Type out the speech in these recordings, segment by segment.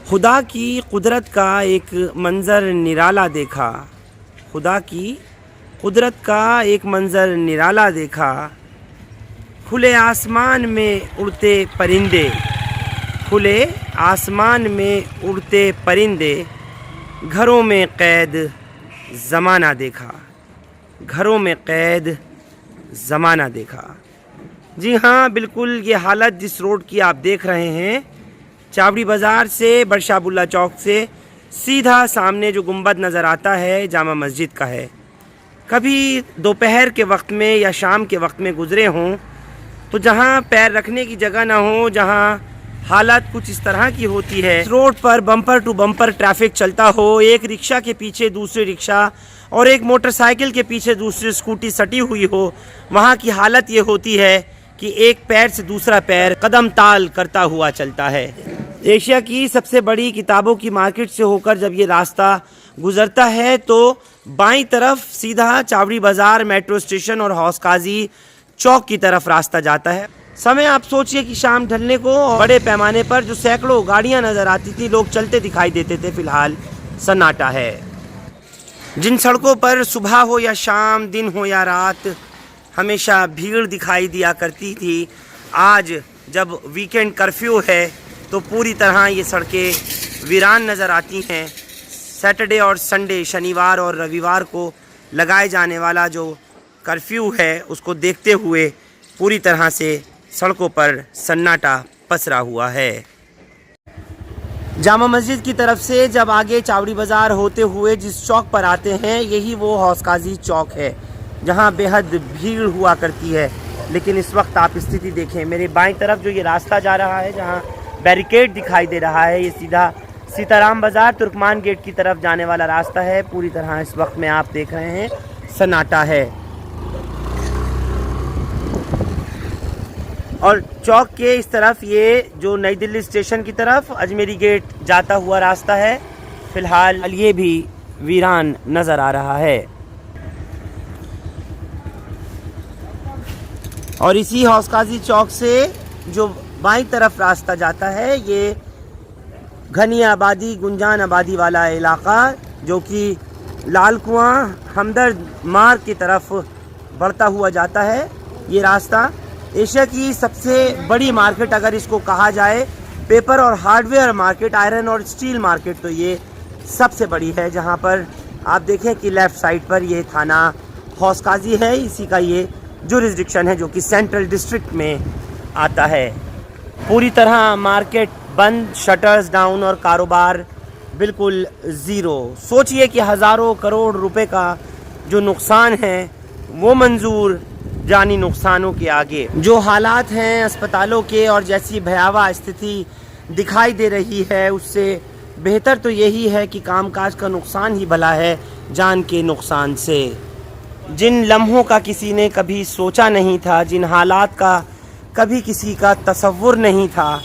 खुदा की कुदरत का एक मंज़र निराला देखा, खुदा की कुदरत का एक मंज़र निराला देखा। खुले आसमान में उड़ते परिंदे, खुले आसमान में उड़ते परिंदे, घरों में क़ैद ज़माना देखा, घरों में क़ैद ज़माना देखा। जी हाँ, बिल्कुल ये हालत जिस रोड की आप देख रहे हैं, चावड़ी बाज़ार से बरशाबुल्ला चौक से सीधा सामने जो गुंबद नज़र आता है जामा मस्जिद का है। कभी दोपहर के वक्त में या शाम के वक्त में गुज़रे हों तो जहाँ पैर रखने की जगह ना हो, जहाँ हालत कुछ इस तरह की होती है, रोड पर बम्पर टू बम्पर ट्रैफिक चलता हो, एक रिक्शा के पीछे दूसरी रिक्शा और एक मोटरसाइकिल के पीछे दूसरी स्कूटी सटी हुई हो, वहाँ की हालत ये होती है कि एक पैर से दूसरा पैर कदम ताल करता हुआ चलता है। एशिया की सबसे बड़ी किताबों की मार्केट से होकर जब ये रास्ता गुज़रता है तो बाईं तरफ सीधा चावड़ी बाज़ार, मेट्रो स्टेशन और हौस काजी चौक की तरफ रास्ता जाता है। समय आप सोचिए कि शाम ढलने को बड़े पैमाने पर जो सैकड़ों गाड़ियां नज़र आती थी, लोग चलते दिखाई देते थे, फ़िलहाल सन्नाटा है। जिन सड़कों पर सुबह हो या शाम, दिन हो या रात, हमेशा भीड़ दिखाई दिया करती थी, आज जब वीकेंड कर्फ्यू है तो पूरी तरह ये सड़कें वीरान नज़र आती हैं। सैटरडे और संडे, शनिवार और रविवार को लगाए जाने वाला जो कर्फ्यू है उसको देखते हुए पूरी तरह से सड़कों पर सन्नाटा पसरा हुआ है। जामा मस्जिद की तरफ से जब आगे चावड़ी बाज़ार होते हुए जिस चौक पर आते हैं, यही वो हौस काजी चौक है जहाँ बेहद भीड़ हुआ करती है। लेकिन इस वक्त आप स्थिति देखें, मेरे बाईं तरफ जो ये रास्ता जा रहा है, जहाँ बैरिकेड दिखाई दे रहा है, ये सीधा सीताराम बाज़ार तुर्कमान गेट की तरफ जाने वाला रास्ता है। पूरी तरह इस वक्त में आप देख रहे हैं सन्नाटा है। और चौक के इस तरफ ये जो नई दिल्ली स्टेशन की तरफ अजमेरी गेट जाता हुआ रास्ता है, फ़िलहाल ये भी वीरान नज़र आ रहा है। और इसी हौस काजी चौक से जो बाईं तरफ रास्ता जाता है, ये घनी आबादी, गुंजान आबादी वाला इलाका जो कि लाल कुआं, हमदर्द मार्ग की तरफ बढ़ता हुआ जाता है। ये रास्ता एशिया की सबसे बड़ी मार्केट अगर इसको कहा जाए, पेपर और हार्डवेयर मार्केट, आयरन और स्टील मार्केट, तो ये सबसे बड़ी है। जहां पर आप देखें कि लेफ़्ट साइड पर ये थाना हौस काजी है, इसी का ये जुरिस्डिक्शन है जो कि सेंट्रल डिस्ट्रिक्ट में आता है। पूरी तरह मार्केट बंद, शटर्स डाउन और कारोबार बिल्कुल ज़ीरो। सोचिए कि हज़ारों करोड़ रुपए का जो नुकसान है वो मंजूर जानी नुकसानों के आगे। जो हालात हैं अस्पतालों के और जैसी भयावह स्थिति दिखाई दे रही है, उससे बेहतर तो यही है कि कामकाज का नुकसान ही भला है जान के नुकसान से। जिन लम्हों का किसी ने कभी सोचा नहीं था, जिन हालात का कभी किसी का तसव्वुर नहीं था,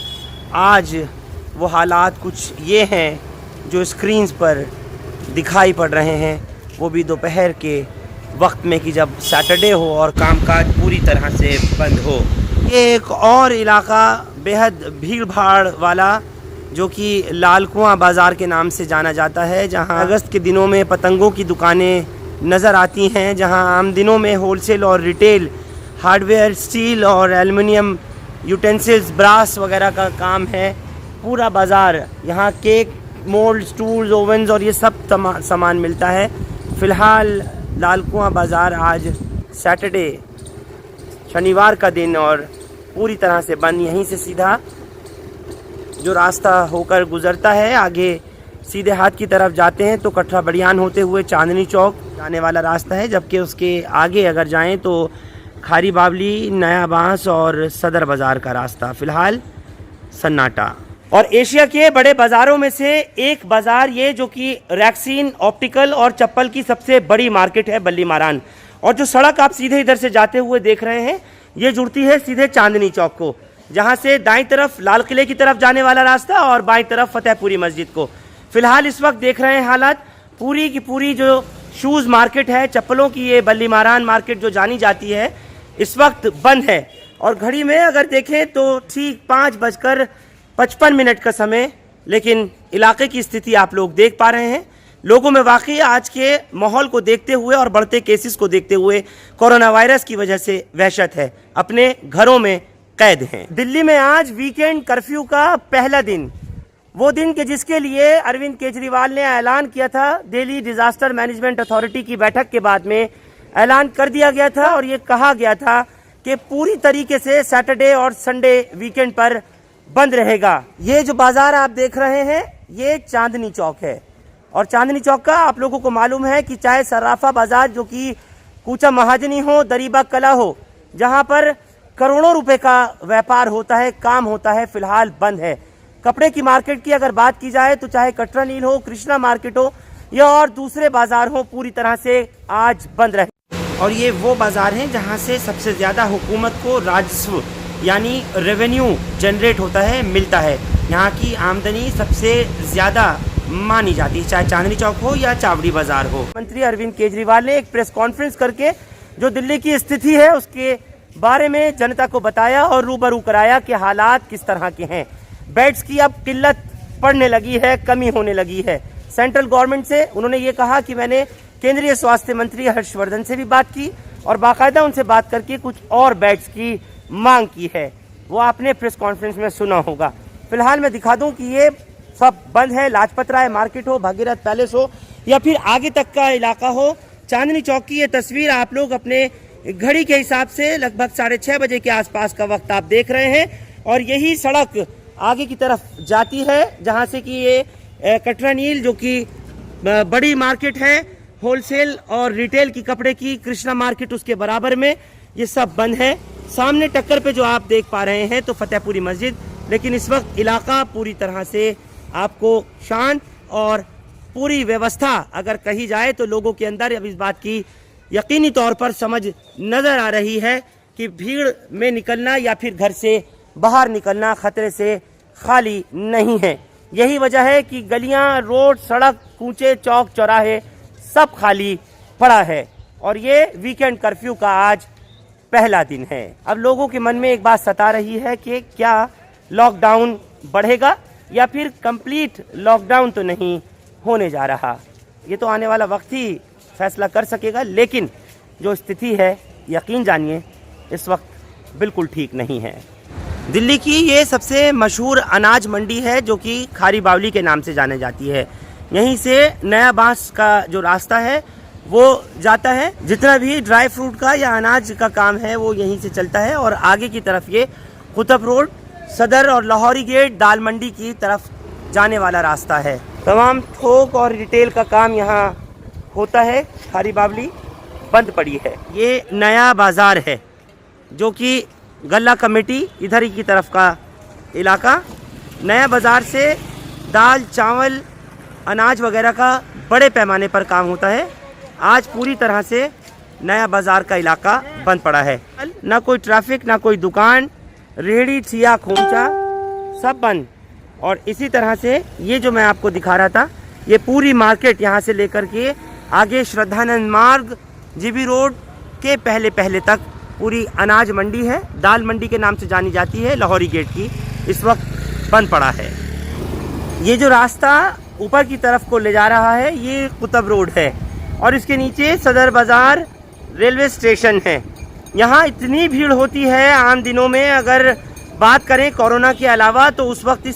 आज वो हालात कुछ ये हैं जो स्क्रीन्स पर दिखाई पड़ रहे हैं, वो भी दोपहर के वक्त में कि जब सैटरडे हो और कामकाज पूरी तरह से बंद हो। ये एक और इलाका बेहद भीड़ भाड़ वाला जो कि लाल कुआं बाज़ार के नाम से जाना जाता है, जहां अगस्त के दिनों में पतंगों की दुकानें नज़र आती हैं, जहां आम दिनों में होलसेल और रिटेल, हार्डवेयर, स्टील और एल्युमिनियम यूटेंसिल्स, ब्रास वगैरह का काम है। पूरा बाज़ार, यहाँ केक, मोल्ड, स्टूल्स, ओवन्स और ये सब सामान मिलता है। फ़िलहाल लाल कुआं बाज़ार आज सैटरडे, शनिवार का दिन, और पूरी तरह से बंद। यहीं से सीधा जो रास्ता होकर गुज़रता है, आगे सीधे हाथ की तरफ जाते हैं तो कटरा बड़ियान होते हुए चांदनी चौक जाने वाला रास्ता है, जबकि उसके आगे अगर जाएं तो खारी बावली, नया बांस और सदर बाज़ार का रास्ता। फ़िलहाल सन्नाटा। और एशिया के बड़े बाज़ारों में से एक बाज़ार ये जो कि रैक्सीन, ऑप्टिकल और चप्पल की सबसे बड़ी मार्केट है, बल्ली मारान। और जो सड़क आप सीधे इधर से जाते हुए देख रहे हैं, ये जुड़ती है सीधे चांदनी चौक को, जहाँ से दाईं तरफ लाल किले की तरफ जाने वाला रास्ता और बाईं तरफ फतेहपुरी मस्जिद को। फ़िलहाल इस वक्त देख रहे हैं हालात, पूरी की पूरी जो शूज़ मार्केट है, चप्पलों की, ये बल्ली मारान मार्केट जो जानी जाती है, इस वक्त बंद है। और घड़ी में अगर देखें तो ठीक 5:55 का समय लेकिन इलाके की स्थिति आप लोग देख पा रहे हैं। लोगों में वाकई आज के माहौल को देखते हुए और बढ़ते केसेस को देखते हुए कोरोना वायरस की वजह से वहशत है, अपने घरों में कैद हैं। दिल्ली में आज वीकेंड कर्फ्यू का पहला दिन, वो दिन के जिसके लिए अरविंद केजरीवाल ने ऐलान किया था, दिल्ली डिजास्टर मैनेजमेंट अथॉरिटी की बैठक के बाद में ऐलान कर दिया गया था और ये कहा गया था कि पूरी तरीके से सैटरडे और संडे वीकेंड पर बंद रहेगा। ये जो बाजार आप देख रहे हैं ये चांदनी चौक है और चांदनी चौक का आप लोगों को मालूम है कि चाहे सर्राफा बाजार जो कि कूचा महाजनी हो, दरीबा कला हो, जहां पर करोड़ों रुपए का व्यापार होता है, काम होता है, फिलहाल बंद है। कपड़े की मार्केट की अगर बात की जाए तो चाहे कटरा नील हो, कृष्णा मार्केट हो या और दूसरे बाजार हो, पूरी तरह से आज बंद रहे। और ये वो बाजार हैं जहां से सबसे ज़्यादा हुकूमत को राजस्व यानी रेवेन्यू जनरेट होता है, मिलता है। यहाँ की आमदनी सबसे ज़्यादा मानी जाती है, चाहे चांदनी चौक हो या चावड़ी बाजार हो। मंत्री अरविंद केजरीवाल ने एक प्रेस कॉन्फ्रेंस करके जो दिल्ली की स्थिति है उसके बारे में जनता को बताया और रूबरू कराया कि हालात किस तरह के हैं। बेड्स की अब किल्लत पड़ने लगी है, कमी होने लगी है। सेंट्रल गवर्नमेंट से उन्होंने ये कहा कि मैंने केंद्रीय स्वास्थ्य मंत्री हर्षवर्धन से भी बात की और बाकायदा उनसे बात करके कुछ और बेड्स की मांग की है, वो आपने प्रेस कॉन्फ्रेंस में सुना होगा। फिलहाल मैं दिखा दूं कि ये सब बंद है। लाजपत राय मार्केट हो, भागीरथ पैलेस हो या फिर आगे तक का इलाका हो, चांदनी चौक की ये तस्वीर आप लोग अपने घड़ी के हिसाब से लगभग 6:30 बजे के आसपास का वक्त आप देख रहे हैं और यही सड़क आगे की तरफ जाती है जहां से कि ये कटरा नील जो कि बड़ी मार्केट है, होलसेल और रिटेल की कपड़े की, कृष्णा मार्केट उसके बराबर में, ये सब बंद है। सामने टक्कर पे जो आप देख पा रहे हैं तो फतेहपुरी मस्जिद, लेकिन इस वक्त इलाका पूरी तरह से आपको शांत और पूरी व्यवस्था अगर कही जाए तो लोगों के अंदर अब इस बात की यकीनी तौर पर समझ नजर आ रही है कि भीड़ में निकलना या फिर घर से बाहर निकलना खतरे से खाली नहीं है। यही वजह है कि गलियां, रोड, सड़क, कूचे, चौक, चौराहे सब खाली पड़ा है और ये वीकेंड कर्फ्यू का आज पहला दिन है। अब लोगों के मन में एक बात सता रही है कि क्या लॉकडाउन बढ़ेगा या फिर कंप्लीट लॉकडाउन तो नहीं होने जा रहा। ये तो आने वाला वक्त ही फैसला कर सकेगा, लेकिन जो स्थिति है यकीन जानिए इस वक्त बिल्कुल ठीक नहीं है। दिल्ली की ये सबसे मशहूर अनाज मंडी है जो कि खारी बावली के नाम से जाने जाती है। यहीं से नया बांस का जो रास्ता है वो जाता है। जितना भी ड्राई फ्रूट का या अनाज का काम है वो यहीं से चलता है और आगे की तरफ ये कुतुब रोड, सदर और लाहौरी गेट, दाल मंडी की तरफ जाने वाला रास्ता है। तमाम थोक और रिटेल का काम यहाँ होता है। खारी बावली बंद पड़ी है। ये नया बाजार है जो कि गल्ला कमेटी इधर ही की तरफ का इलाका। नया बाजार से दाल, चावल, अनाज वगैरह का बड़े पैमाने पर काम होता है। आज पूरी तरह से नया बाजार का इलाका बंद पड़ा है। ना कोई ट्रैफिक, ना कोई दुकान, रेहड़ी, ठिया, खोमचा सब बंद। और इसी तरह से ये जो मैं आपको दिखा रहा था, ये पूरी मार्केट यहाँ से लेकर के आगे श्रद्धानंद मार्ग, जीबी रोड के पहले तक पूरी अनाज मंडी है। दाल मंडी के नाम से जानी जाती है, लाहौरी गेट की, इस वक्त बंद पड़ा है। ये जो रास्ता ऊपर की तरफ को ले जा रहा है ये कुतुब रोड है और इसके नीचे सदर बाजार रेलवे स्टेशन है। यहाँ इतनी भीड़ होती है आम दिनों में, अगर बात करें कोरोना के अलावा, तो उस वक्त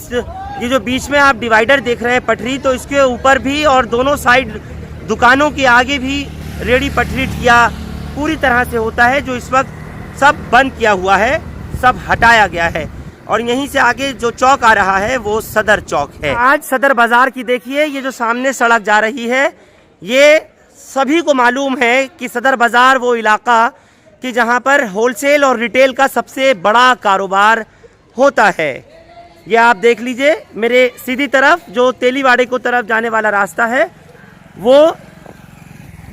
ये जो बीच में आप डिवाइडर देख रहे हैं पटरी, तो इसके ऊपर भी और दोनों साइड दुकानों के आगे भी रेहड़ी पटरी ठिया पूरी तरह से होता है, जो इस वक्त सब बंद किया हुआ है, सब हटाया गया है। और यहीं से आगे जो चौक आ रहा है वो सदर चौक है। आज सदर बाजार की देखिए, ये जो सामने सड़क जा रही है, ये सभी को मालूम है कि सदर बाजार वो इलाका कि जहां पर होलसेल और रिटेल का सबसे बड़ा कारोबार होता है। ये आप देख लीजिए मेरे सीधी तरफ जो तेलीवाड़े को तरफ जाने वाला रास्ता है, वो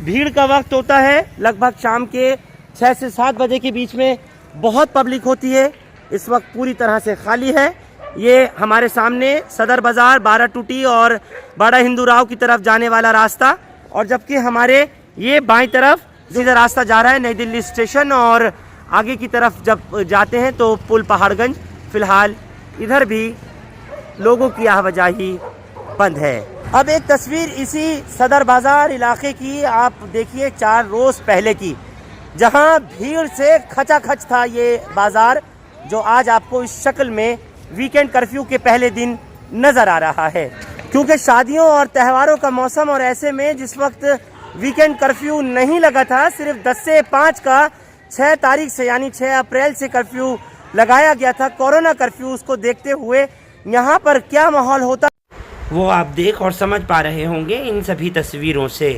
भीड़ का वक्त होता है लगभग शाम के 6 से 7 बजे के बीच में बहुत पब्लिक होती है। इस वक्त पूरी तरह से खाली है। ये हमारे सामने सदर बाजार, बारह टूटी और बड़ा हिंदू राव की तरफ जाने वाला रास्ता, और जबकि हमारे ये बाईं तरफ सीधा रास्ता जा रहा है नई दिल्ली स्टेशन, और आगे की तरफ जब जाते हैं तो पुल पहाड़गंज। फिलहाल इधर भी लोगों की आवाजाही बंद है। अब एक तस्वीर इसी सदर बाजार इलाके की आप देखिए 4 रोज पहले की, जहां भीड़ से खचाखच था ये बाजार, जो आज आपको इस शक्ल में वीकेंड कर्फ्यू के पहले दिन नजर आ रहा है। क्योंकि शादियों और त्योहारों का मौसम, और ऐसे में जिस वक्त वीकेंड कर्फ्यू नहीं लगा था, सिर्फ 10 से 5 का 6 तारीख से यानी 6 अप्रैल से कर्फ्यू लगाया गया था, कोरोना कर्फ्यू, उसको देखते हुए यहाँ पर क्या माहौल होता वो आप देख और समझ पा रहे होंगे इन सभी तस्वीरों से।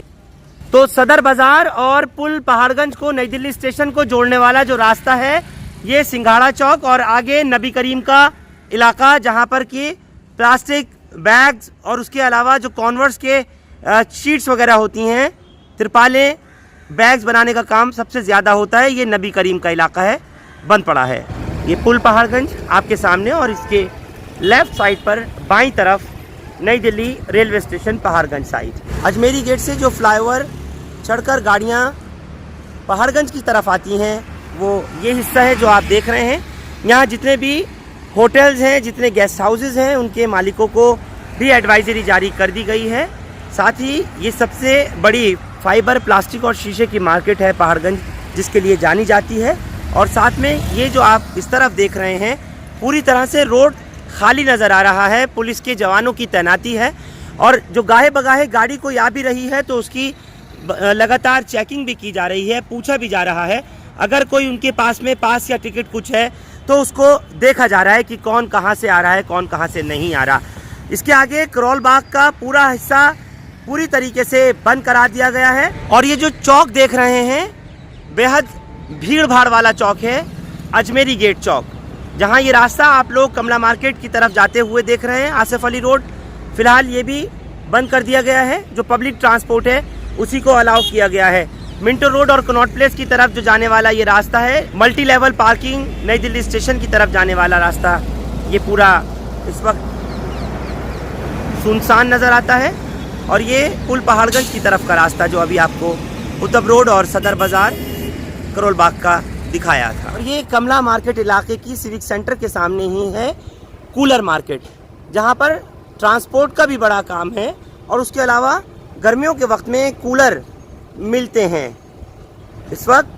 तो सदर बाजार और पुल पहाड़गंज को नई दिल्ली स्टेशन को जोड़ने वाला जो रास्ता है, ये सिंघाड़ा चौक और आगे नबी करीम का इलाका, जहाँ पर कि प्लास्टिक बैग्स और उसके अलावा जो कॉन्वर्स के शीट्स वगैरह होती हैं, तिरपालें, बैग्स बनाने का काम सबसे ज़्यादा होता है, ये नबी करीम का इलाका है, बंद पड़ा है। ये पुल पहाड़गंज आपके सामने, और इसके लेफ्ट साइड पर बाईं तरफ New Delhi railway station Paharganj side. Ajmeri gate से जो फ्लाईओवर चढ़कर गाड़ियाँ पहाड़गंज की तरफ आती हैं, वो ये हिस्सा है जो आप देख रहे हैं। यहाँ जितने भी होटल्स हैं, जितने गेस्ट हाउसेज हैं, उनके मालिकों को भी एडवाइजरी जारी कर दी गई है। साथ ही ये सबसे बड़ी फाइबर, प्लास्टिक और शीशे की मार्केट है पहाड़गंज, जिसके लिए जानी जाती है। और साथ में ये जो आप इस तरफ देख रहे हैं, पूरी तरह से रोड खाली नज़र आ रहा है, पुलिस के जवानों की तैनाती है, और जो गाहे बगाहे गाड़ी कोई आ भी रही है तो उसकी लगातार चेकिंग भी की जा रही है, पूछा भी जा रहा है। अगर कोई उनके पास में पास या टिकट कुछ है तो उसको देखा जा रहा है कि कौन कहाँ से आ रहा है, कौन कहाँ से नहीं आ रहा। इसके आगे करोल बाग का पूरा हिस्सा पूरी तरीके से बंद करा दिया गया है। और ये जो चौक देख रहे हैं, बेहद भीड़ भाड़ वाला चौक है, अजमेरी गेट चौक, जहाँ ये रास्ता आप लोग कमला मार्केट की तरफ जाते हुए देख रहे हैं, आसिफ अली रोड, फिलहाल ये भी बंद कर दिया गया है। जो पब्लिक ट्रांसपोर्ट है उसी को अलाउ किया गया है। मिंटो रोड और कनॉट प्लेस की तरफ जो जाने वाला ये रास्ता है, मल्टी लेवल पार्किंग नई दिल्ली स्टेशन की तरफ जाने वाला रास्ता, ये पूरा इस वक्त सुनसान नज़र आता है। और ये पुल पहाड़गंज की तरफ का रास्ता जो अभी आपको उत्तब रोड और सदर बाज़ार करोल बाग का दिखाया था। और ये कमला मार्केट इलाके की सिविक सेंटर के सामने ही है कूलर मार्केट, जहाँ पर ट्रांसपोर्ट का भी बड़ा काम है, और उसके अलावा गर्मियों के वक्त में कूलर मिलते हैं, इस वक्त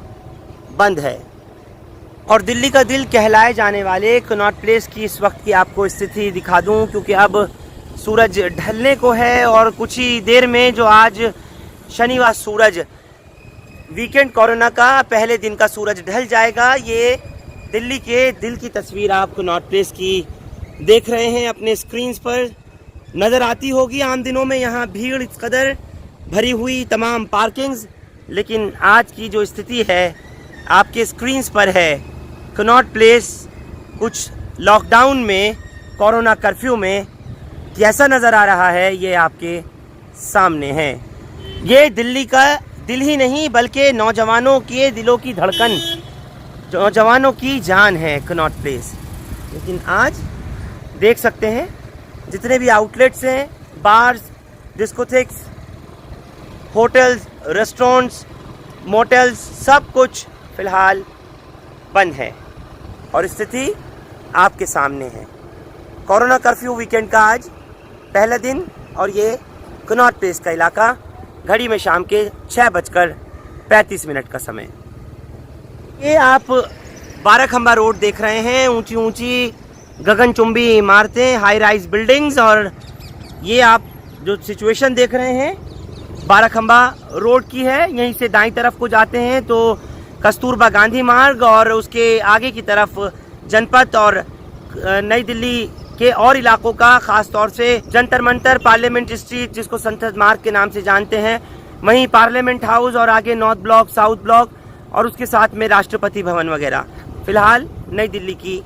बंद है। और दिल्ली का दिल कहलाए जाने वाले कनॉट प्लेस की इस वक्त की आपको स्थिति दिखा दूं, क्योंकि अब सूरज ढलने को है और कुछ ही देर में जो आज शनिवार सूरज, वीकेंड कोरोना का पहले दिन का सूरज ढल जाएगा। ये दिल्ली के दिल की तस्वीर आप कनॉट प्लेस की देख रहे हैं, अपने स्क्रीन्स पर नज़र आती होगी। आम दिनों में यहाँ भीड़ इस कदर भरी हुई, तमाम पार्किंग्स, लेकिन आज की जो स्थिति है आपके स्क्रीन्स पर है। कनॉट प्लेस कुछ लॉकडाउन में, कोरोना कर्फ्यू में कैसा नज़र आ रहा है, ये आपके सामने है। ये दिल्ली का दिल ही नहीं बल्कि नौजवानों के दिलों की धड़कन, नौजवानों की जान है कनॉट प्लेस। लेकिन आज देख सकते हैं जितने भी आउटलेट्स हैं, बार्स, डिस्कोथेक्स, होटल्स, रेस्टोरेंट्स, मोटेल्स, सब कुछ फ़िलहाल बंद है। और स्थिति आपके सामने है। कोरोना कर्फ्यू वीकेंड का आज पहला दिन, और ये कनॉट प्लेस का इलाका, घड़ी में शाम के 6:35 का समय। ये आप 12 खंबा रोड देख रहे हैं, ऊंची ऊंची गगनचुंबी इमारतें, हाई राइज बिल्डिंग्स, और ये आप जो सिचुएशन देख रहे हैं 12 खंबा रोड की है। यहीं से दाईं तरफ को जाते हैं तो कस्तूरबा गांधी मार्ग, और उसके आगे की तरफ जनपथ और नई दिल्ली के और इलाकों का, खास तौर से जंतर मंतर, पार्लियामेंट स्ट्रीट जिसको संसद मार्ग के नाम से जानते हैं, वहीं पार्लियामेंट हाउस, और आगे नॉर्थ ब्लॉक, साउथ ब्लॉक, और उसके साथ में राष्ट्रपति भवन वगैरह। फिलहाल नई दिल्ली की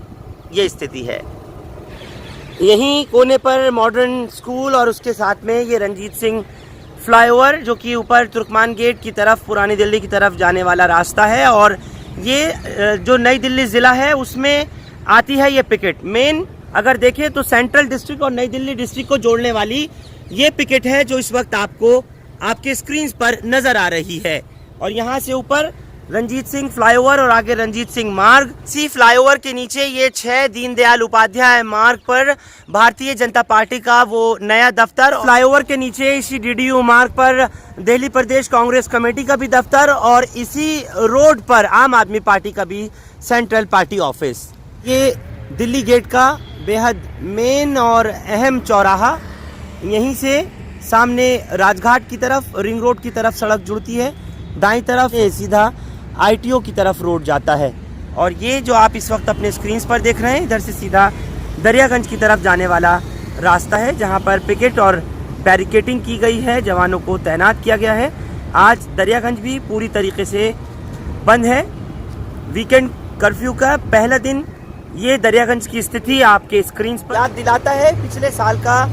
ये स्थिति है। यहीं कोने पर मॉडर्न स्कूल, और उसके साथ में ये रंजीत सिंह फ्लाईओवर, जो कि ऊपर तुर्कमान गेट की तरफ, पुरानी दिल्ली की तरफ जाने वाला रास्ता है। और ये जो नई दिल्ली ज़िला है उसमें आती है ये पिकेट। मेन अगर देखें तो सेंट्रल डिस्ट्रिक्ट और नई दिल्ली डिस्ट्रिक्ट को जोड़ने वाली ये पिकेट है जो इस वक्त आपको आपके स्क्रीन पर नज़र आ रही है। और यहाँ से ऊपर रंजीत सिंह फ्लाईओवर और आगे रंजीत सिंह मार्ग। सी फ्लाईओवर के नीचे ये 6 दीनदयाल उपाध्याय मार्ग पर भारतीय जनता पार्टी का वो नया दफ्तर। फ्लाईओवर के नीचे इसी DDU मार्ग पर दिल्ली प्रदेश कांग्रेस कमेटी का भी दफ्तर और इसी रोड पर आम आदमी पार्टी का भी सेंट्रल पार्टी ऑफिस। ये दिल्ली गेट का बेहद मेन और अहम चौराहा। यहीं से सामने राजघाट की तरफ, रिंग रोड की तरफ सड़क जुड़ती है। दाईं तरफ सीधा ITO की तरफ रोड जाता है और ये जो आप इस वक्त अपने स्क्रीन पर देख रहे हैं, इधर से सीधा दरियागंज की तरफ जाने वाला रास्ता है, जहां पर पिकेट और बैरिकेटिंग की गई है, जवानों को तैनात किया गया है। आज दरियागंज भी पूरी तरीके से बंद है। वीकेंड कर्फ्यू का पहला दिन ये दरियागंज की स्थिति आपके स्क्रीन पर याद दिलाता है पिछले साल का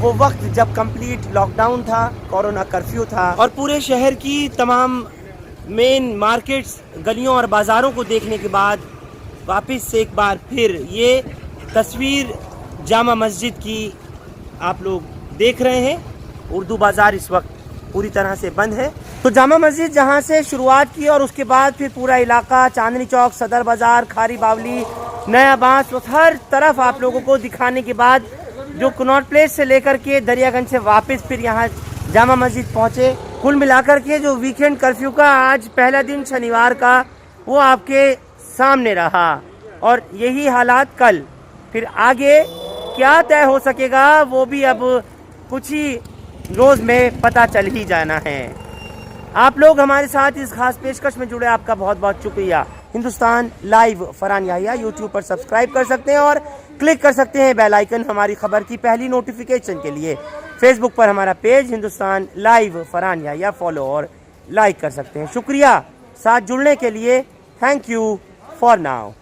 वो वक्त जब कंप्लीट लॉकडाउन था, कोरोना कर्फ्यू था और पूरे शहर की तमाम मेन मार्केट्स, गलियों और बाज़ारों को देखने के बाद वापस से एक बार फिर ये तस्वीर जामा मस्जिद की आप लोग देख रहे हैं। उर्दू बाज़ार इस वक्त पूरी तरह से बंद है। तो जामा मस्जिद जहां से शुरुआत की और उसके बाद फिर पूरा इलाका, चांदनी चौक, सदर बाज़ार, खारी बावली, नया बांस, हर तरफ आप लोगों को दिखाने के बाद जो कनॉट प्लेस से लेकर के दरियागंज से वापस फिर यहाँ जामा मस्जिद पहुँचे। कुल मिलाकर के जो वीकेंड कर्फ्यू का आज पहला दिन शनिवार का वो आपके सामने रहा और यही हालात कल। फिर आगे क्या तय हो सकेगा वो भी अब कुछ ही रोज़ में पता चल ही जाना है। आप लोग हमारे साथ इस खास पेशकश में जुड़े, आपका बहुत बहुत शुक्रिया। हिंदुस्तान लाइव फरहान याहिया यूट्यूब पर सब्सक्राइब कर सकते हैं और क्लिक कर सकते हैं बेल आइकन हमारी खबर की पहली नोटिफिकेशन के लिए। फेसबुक पर हमारा page Hindustan live Farhan Yahya follow और लाइक कर सकते हैं। शुक्रिया साथ जुड़ने के लिए। Thank you for now.